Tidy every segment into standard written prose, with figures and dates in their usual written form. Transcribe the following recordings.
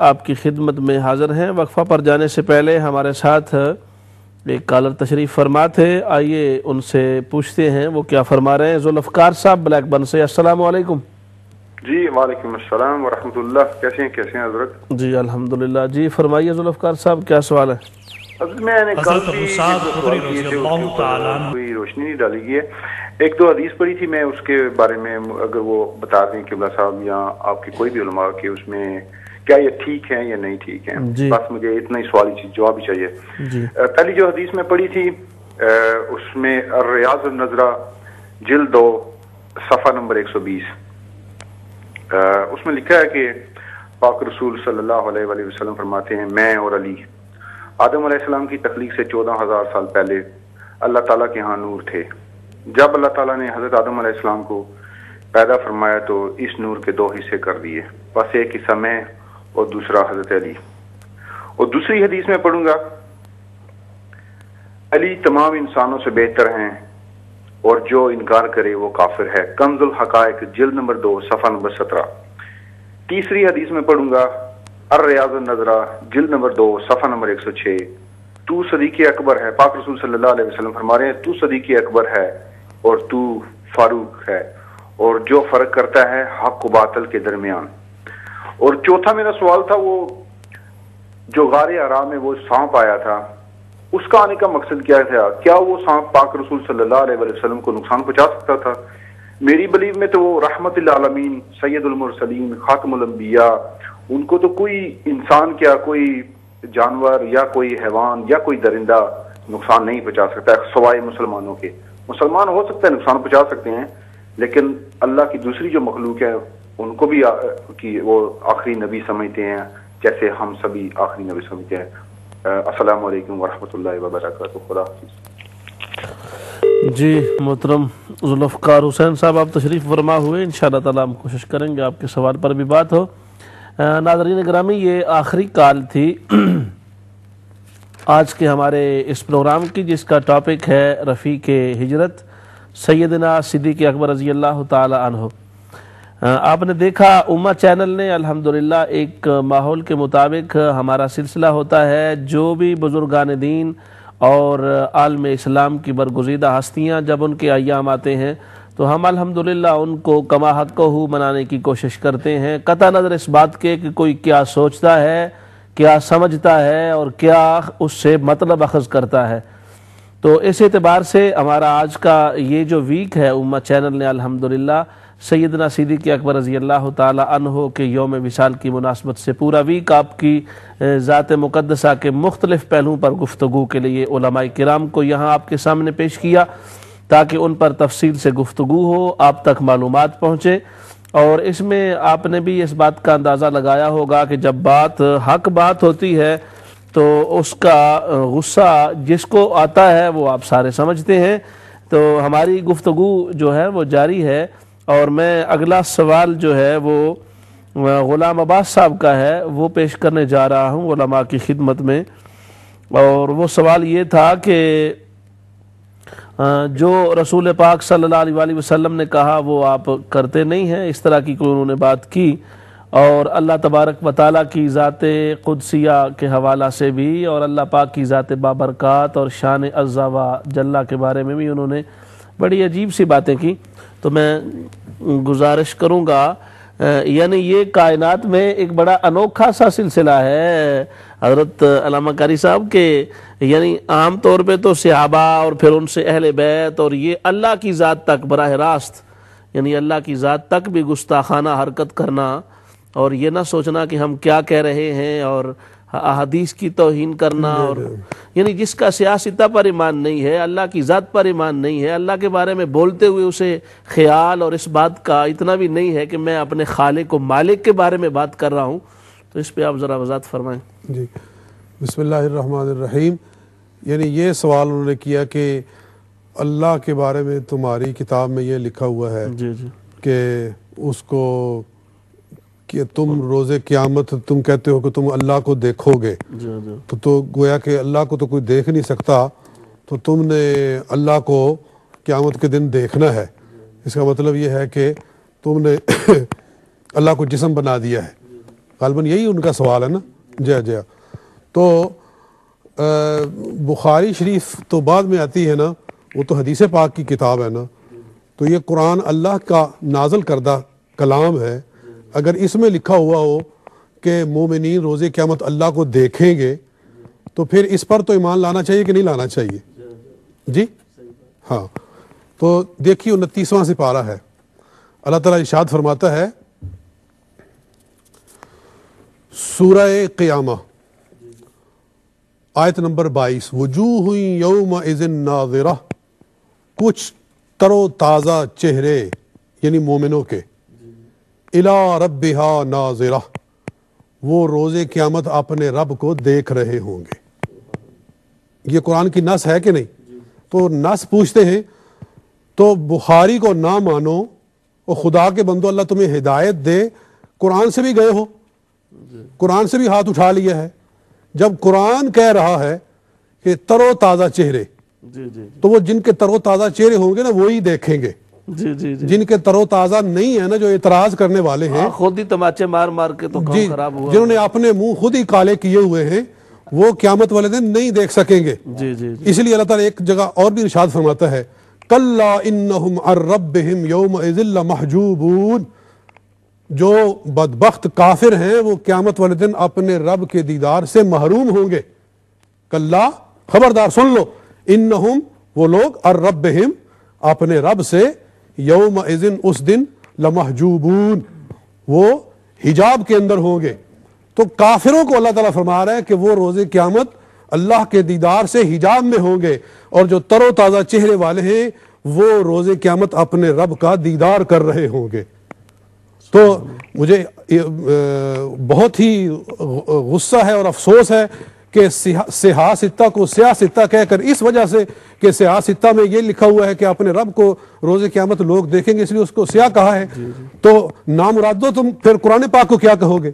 آپ کی خدمت میں حاضر ہیں۔ وقفہ پر جانے سے پہلے ہمارے ساتھ ایک کالر تشریف فرما تھے، آئیے ان سے پوچھتے ہیں وہ کیا فرما رہے ہیں۔ ذوالفقار صاحب بلیک بن سے، السلام علیکم۔ جی وعلیکم السلام ورحمۃ اللہ، کیسے ہیں حضرت؟ جی الحمدللہ۔ جی فرمائیے ذوالفقار صاحب، کیا سوال ہے؟ حضرت میں نے کل بھی کوئی روشنی نہیں ڈالی گئی ہے، ایک دو حدیث پڑھی تھی، میں اس کے بارے میں اگر وہ بتا دیں قبلہ صاحب یا آپ کے کوئی بھی علماء کہ اس میں کیا یہ ٹھیک ہیں یا نہیں ٹھیک ہیں، بس مجھے اتنا ہی سوال جواب ہی چاہیے۔ پہلی جو حدیث میں پڑھی تھی اس میں ریاض النظرہ جلد 2 صفحہ نمبر 120، اس میں لکھا ہے کہ پاک رسول صلی اللہ علیہ وآلہ وسلم فرماتے ہیں، میں اور علی آدم علیہ السلام کی تخلیق سے 14,000 سال پہلے اللہ تعالیٰ کے ہاں نور تھے۔ جب اللہ تعالیٰ نے حضرت آدم علیہ السلام کو پیدا فرمایا تو اس نور کے 2 حصے کر دیے، بس ایک حصہ میں اور دوسرا حضرت علی۔ اور دوسری حدیث میں پڑھوں گا، علی تمام انسانوں سے بہتر ہیں اور جو انکار کرے وہ کافر ہے، کنز الحقائق جلد نمبر 2 صفحہ نمبر 17۔ تیسری حدیث میں پڑھوں گا، الریاض النظرہ جلد نمبر 2 صفحہ نمبر 106، تو صدیق اکبر ہے، پاک رسول صلی اللہ علیہ وسلم فرما رہے ہیں تو صدیق اکبر ہے اور تو فاروق ہے، اور جو فرق کرتا ہے حق و باطل کے درمیان۔ اور چوتھا میرا سوال تھا، وہ جو غار حرا میں وہ سانپ آیا تھا، اس کا آنے کا مقصد کیا تھا؟ کیا وہ سانپ پاک رسول صلی اللہ علیہ وسلم کو نقصان پہنچا سکتا تھا؟ میری بلیو میں تو وہ رحمت للعالمین، سید المرسلین، خاتم الانبیاء، ان کو تو کوئی انسان کیا کوئی جانور یا کوئی حیوان یا کوئی درندہ نقصان نہیں پہنچا سکتا ہے سوائے مسلمانوں کے۔ مسلمان ہو سکتا ہے نقصان پہنچا سکتے ہیں، لیکن اللہ کی دوسری جو مخلوق ہے ان کو بھی وہ آخری نبی سمجھتے ہیں جیسے ہم سبھی آخری نبی سمجھتے ہیں۔ السلام علیکم ورحمۃ اللہ وبرکاتہ، خدا حافظ۔ جی محترم ذوالفقار حسین صاحب، آپ تشریف فرما ہوئے، انشاءاللہ تعالی ہم کوشش کریں گے آپ کے سوال پر بھی بات ہو۔ ناظرین گرامی، یہ آخری کال تھی آج کے ہمارے اس پروگرام کی، جس کا ٹاپک ہے رفیق ہجرت سیدنا صدیق اکبر رضی اللہ تعالی عنہ۔ آپ نے دیکھا امہ چینل نے الحمدللہ ایک ماحول کے مطابق ہمارا سلسلہ ہوتا ہے، جو بھی بزرگان دین اور عالم اسلام کی برگزیدہ ہستیاں جب ان کے ایام آتے ہیں تو ہم الحمدللہ ان کو کما حقہ منانے کی کوشش کرتے ہیں، قطع نظر اس بات کے کہ کوئی کیا سوچتا ہے، کیا سمجھتا ہے اور کیا اس سے مطلب اخذ کرتا ہے۔ تو اس اعتبار سے ہمارا آج کا یہ جو ویک ہے، امہ چینل نے الحمدللہ سیدنا صدیق اکبر رضی اللہ تعالی عنہ کے یوم وصال کی مناسبت سے پورا ویک آپ کی ذات مقدسہ کے مختلف پہلوؤں پر گفتگو کے لیے علماء کرام کو یہاں آپ کے سامنے پیش کیا، تاکہ ان پر تفصیل سے گفتگو ہو، آپ تک معلومات پہنچے۔ اور اس میں آپ نے بھی اس بات کا اندازہ لگایا ہوگا کہ جب بات حق بات ہوتی ہے تو اس کا غصہ جس کو آتا ہے وہ آپ سارے سمجھتے ہیں۔ تو ہماری گفتگو جو ہے وہ جاری ہے، اور میں اگلا سوال جو ہے وہ غلام عباس صاحب کا ہے، وہ پیش کرنے جا رہا ہوں علماء کی خدمت میں۔ اور وہ سوال یہ تھا کہ جو رسول پاک صلی اللہ علیہ وآلہ وسلم نے کہا وہ آپ کرتے نہیں ہیں، اس طرح کی کوئی انہوں نے بات کی، اور اللہ تبارک و تعالیٰ کی ذات قدسیہ کے حوالہ سے بھی اور اللہ پاک کی ذات بابرکات اور شان عزا و جلہ کے بارے میں بھی انہوں نے بڑی عجیب سی باتیں کی۔ تو میں گزارش کروں گا، یعنی یہ کائنات میں ایک بڑا انوکھا سا سلسلہ ہے حضرت علامہ قاری صاحب کے، یعنی عام طور پہ تو صحابہ اور پھر ان سے اہل بیت اور یہ اللہ کی ذات تک براہ راست، یعنی اللہ کی ذات تک بھی گستاخانہ حرکت کرنا اور یہ نہ سوچنا کہ ہم کیا کہہ رہے ہیں اور احادیث کی توہین کرنا، اور یعنی جس کا سیاستہ پر ایمان نہیں ہے، اللہ کی ذات پر ایمان نہیں ہے، اللہ کے بارے میں بولتے ہوئے اسے خیال اور اس بات کا اتنا بھی نہیں ہے کہ میں اپنے خالق و مالک کے بارے میں بات کر رہا ہوں، تو اس پہ آپ ذرا وضاحت فرمائیں۔ جی بسم اللہ الرحمن الرحیم۔ یعنی یہ سوال انہوں نے کیا کہ اللہ کے بارے میں تمہاری کتاب میں یہ لکھا ہوا ہے کہ اس کو کہ تم روز قیامت تم کہتے ہو کہ تم اللہ کو دیکھو گے، تو گویا کہ اللہ کو تو کوئی دیکھ نہیں سکتا، تو تم نے اللہ کو قیامت کے دن دیکھنا ہے۔ اس کا مطلب یہ ہے کہ تم نے اللہ کو جسم بنا دیا ہے، غالباً یہی ان کا سوال ہے نا. جی تو بخاری شریف تو بعد میں آتی ہے نا, وہ تو حدیث پاک کی کتاب ہے نا, تو یہ قرآن اللہ کا نازل کردہ کلام ہے. اگر اس میں لکھا ہوا ہو کہ مومنین روز قیامت اللہ کو دیکھیں گے تو پھر اس پر تو ایمان لانا چاہیے کہ نہیں لانا چاہیے؟ جی ہاں. تو دیکھیے 29واں سپارہ ہے, اللہ تعالیٰ ارشاد فرماتا ہے سورہ قیامہ آیت نمبر 22, وجوہ یومئذ ناظرہ, کچھ تر و تازہ چہرے یعنی مومنوں کے, الی ربہا ناظرہ, وہ روز قیامت اپنے رب کو دیکھ رہے ہوں گے. یہ قرآن کی نص ہے کہ نہیں؟ تو نص پوچھتے ہیں تو بخاری کو نہ مانو, اور خدا کے بندو اللہ تمہیں ہدایت دے, قرآن سے بھی گئے ہو, قرآن سے بھی ہاتھ اٹھا لیا ہے. جب قرآن کہہ رہا ہے کہ تر و تازہ چہرے, تو وہ جن کے تر و تازہ چہرے ہوں گے نا وہی دیکھیں گے. جن کے تر و تازہ نہیں ہے نا, جو اعتراض کرنے والے ہیں, خود ہی تماچے مار مار کے تو کام خراب ہوا, جنہوں نے اپنے منہ خود ہی کالے کیے ہوئے ہیں, وہ قیامت والے دن نہیں دیکھ سکیں گے. اس لیے اللہ تعالیٰ ایک جگہ اور بھی ارشاد فرماتا ہے کلا انہم عن ربہم یومئذ لمحجوبون, جو بدبخت کافر ہیں وہ قیامت والے دن اپنے رب کے دیدار سے محروم ہوں گے. کلا, خبردار سن لو, انہم وہ لوگ عن ربہم اپنے رب سے, یومئذ اس دن, لمحجوبون وہ حجاب کے اندر ہوں گے. تو کافروں کو اللہ تعالیٰ فرما رہا ہے کہ وہ روز قیامت اللہ کے دیدار سے حجاب میں ہوں گے, اور جو تر و تازہ چہرے والے ہیں وہ روز قیامت اپنے رب کا دیدار کر رہے ہوں گے. تو مجھے بہت ہی غصہ ہے اور افسوس ہے کہ سیاہ ستہ کو سیاہ ستہ کہہ کر, اس وجہ سے کہ سیاہ ستہ میں یہ لکھا ہوا ہے کہ اپنے رب کو روز قیامت لوگ دیکھیں گے, اس لیے اس کو سیاہ کہا ہے. تو نامرادو تم پھر قرآن پاک کو کیا کہو گے؟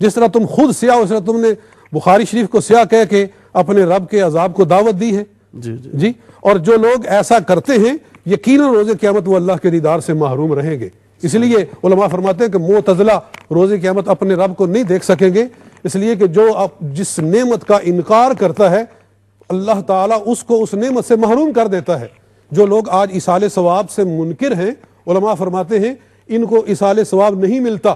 جس طرح تم خود سیاہ, اس طرح تم نے بخاری شریف کو سیاہ کہہ کے اپنے رب کے عذاب کو دعوت دی ہے. جی اور جو لوگ ایسا کرتے ہیں یقیناً روز قیامت وہ اللہ کے دیدار سے محروم رہیں گے. اس لیے علماء فرماتے ہیں کہ معتزلہ روز قیامت اپنے رب کو نہیں دیکھ سکیں گے, اس لیے کہ جو جس نعمت کا انکار کرتا ہے اللہ تعالیٰ اس کو اس نعمت سے محروم کر دیتا ہے. جو لوگ آج ایصال ثواب سے منکر ہیں, علماء فرماتے ہیں ان کو ایصال ثواب نہیں ملتا,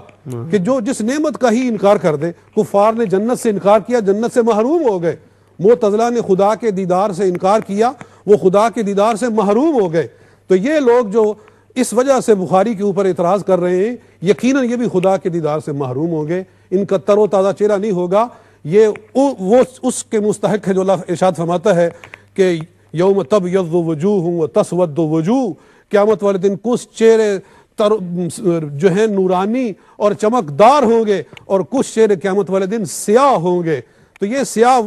کہ جو جس نعمت کا ہی انکار کر دے. کفار نے جنت سے انکار کیا, جنت سے محروم ہو گئے. معتزلہ نے خدا کے دیدار سے انکار کیا, وہ خدا کے دیدار سے محروم ہو گئے. تو یہ لوگ جو اس وجہ سے بخاری کے اوپر اعتراض کر رہے ہیں, یقیناً یہ بھی خدا کے دیدار سے محروم ہوں گے. ان کا تر و تازہ چہرہ نہیں ہوگا. یہ وہ اس کے مستحق ہے جو اللہ ارشاد فرماتا ہے کہ یوم تبیض وجوہ وتسود وجوہ, قیامت والے دن کچھ چہرے جو ہیں نورانی اور چمکدار ہوں گے, اور کچھ چہرے قیامت والے دن سیاہ ہوں گے. تو یہ سیاہ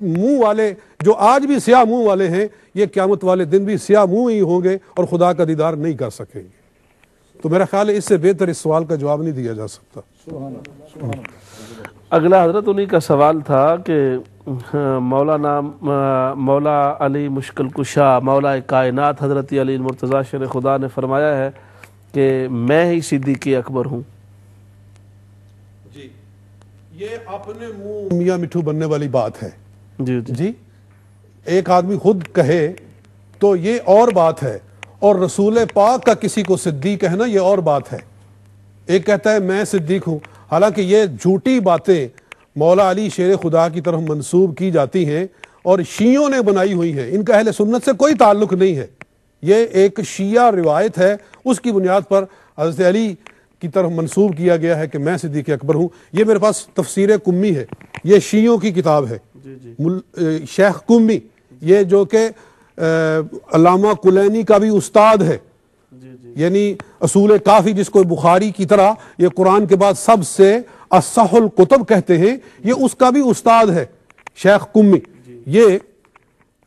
منہ والے جو آج بھی سیاہ منہ والے ہیں, یہ قیامت والے دن بھی سیاہ منہ ہی ہوں گے اور خدا کا دیدار نہیں کر سکیں گے. تو میرا خیال ہے اس سے بہتر اس سوال کا جواب نہیں دیا جا سکتا. اگلا حضرت انہی کا سوال تھا کہ مولا علی مشکل کشا مولا کائنات حضرت علی المرتضیٰ شیر خدا نے فرمایا ہے کہ میں ہی صدیق اکبر ہوں. جی یہ اپنے منہ میاں مٹھو بننے والی بات ہے. جی ایک آدمی خود کہے تو یہ اور بات ہے, اور رسول پاک کا کسی کو صدیق کہنا یہ اور بات ہے. ایک کہتا ہے میں صدیق ہوں, حالانکہ یہ جھوٹی باتیں مولا علی شیر خدا کی طرف منسوب کی جاتی ہیں اور شیعوں نے بنائی ہوئی ہیں. ان کا اہل سنت سے کوئی تعلق نہیں ہے. یہ ایک شیعہ روایت ہے, اس کی بنیاد پر حضرت علی کی طرف منسوب کیا گیا ہے کہ میں صدیق اکبر ہوں. یہ میرے پاس تفسیر قمی ہے, یہ شیعوں کی کتاب ہے. شیخ قمی, یہ جو کہ علامہ کلینی کا بھی استاد ہے, یعنی اصول کافی جس کو بخاری کی طرح یہ قرآن کے بعد سب سے اصح الکتب کہتے ہیں, یہ اس کا بھی استاد ہے شیخ قمی. یہ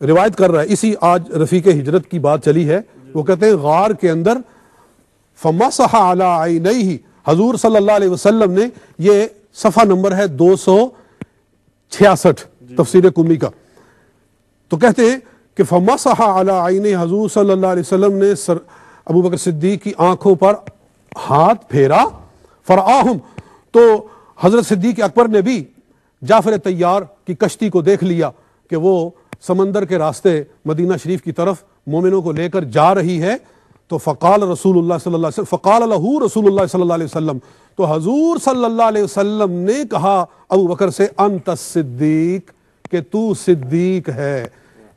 روایت کر رہا ہے. اسی آج رفیق ہجرت کی بات چلی ہے, وہ کہتے ہیں غار کے اندر فمسح علی عینیہ, حضور صلی اللہ علیہ وسلم نے, یہ صفحہ نمبر ہے 266 تفسیر قمی کا, تو کہتے ہیں کہ فمسح علی عینیہ, حضور صلی اللہ علیہ وسلم نے ابو بکر صدیق کی آنکھوں پر ہاتھ پھیرا, فرآہم, تو حضرت صدیق اکبر نے بھی جعفر طیار کی کشتی کو دیکھ لیا کہ وہ سمندر کے راستے مدینہ شریف کی طرف مومنوں کو لے کر جا رہی ہے، تو فقال رسول اللہ صلی اللہ علیہ وسلم فقال لہ رسول اللہ صلی اللہ علیہ وسلم، تو حضور صلی اللہ علیہ وسلم نے کہا ابو بکر سے انت الصدیق، کہ تو صدیق ہے،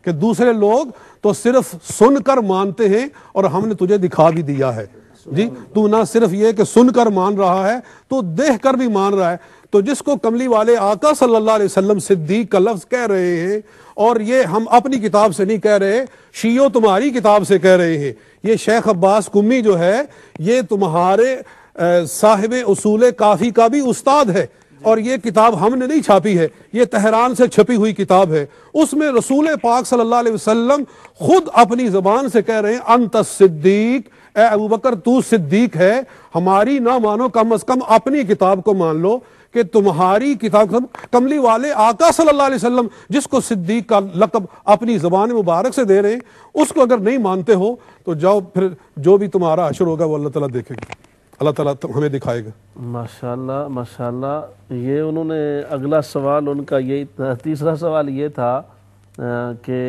کہ دوسرے لوگ تو صرف سن کر مانتے ہیں اور ہم نے تجھے دکھا بھی دیا ہے، جی تو نہ صرف یہ کہ سن کر مان رہا ہے، تو دیکھ کر بھی مان رہا ہے۔ تو جس کو کملی والے آقا صلی اللہ علیہ وسلم صدیق کا لفظ کہہ رہے ہیں، اور یہ ہم اپنی کتاب سے نہیں کہہ رہے، شیعوں تمہاری کتاب سے کہہ رہے ہیں، یہ شیخ عباس قمی جو ہے یہ تمہارے صاحب اصول کافی کا بھی استاد ہے، اور یہ کتاب ہم نے نہیں چھاپی ہے، یہ تہران سے چھپی ہوئی کتاب ہے، اس میں رسول پاک صلی اللہ علیہ وسلم خود اپنی زبان سے کہہ رہے ہیں انت الصدیق، اے ابو بکر تو صدیق ہے، ہماری نہ مانو، کم از کم اپنی کتاب کو مان لو کہ تمہاری کتاب کملی والے آقا صلی اللہ علیہ وسلم جس کو صدیق کا لقب اپنی زبان مبارک سے دے رہے ہیں، اس کو اگر نہیں مانتے ہو تو جاؤ پھر جو بھی تمہارا حشر ہوگا وہ اللہ تعالیٰ دیکھے گا، اللہ تعالیٰ ہمیں دکھائے گا۔ ماشاءاللہ ماشاءاللہ۔ یہ انہوں نے اگلا سوال ان کا یہی تیسرا سوال یہ تھا کہ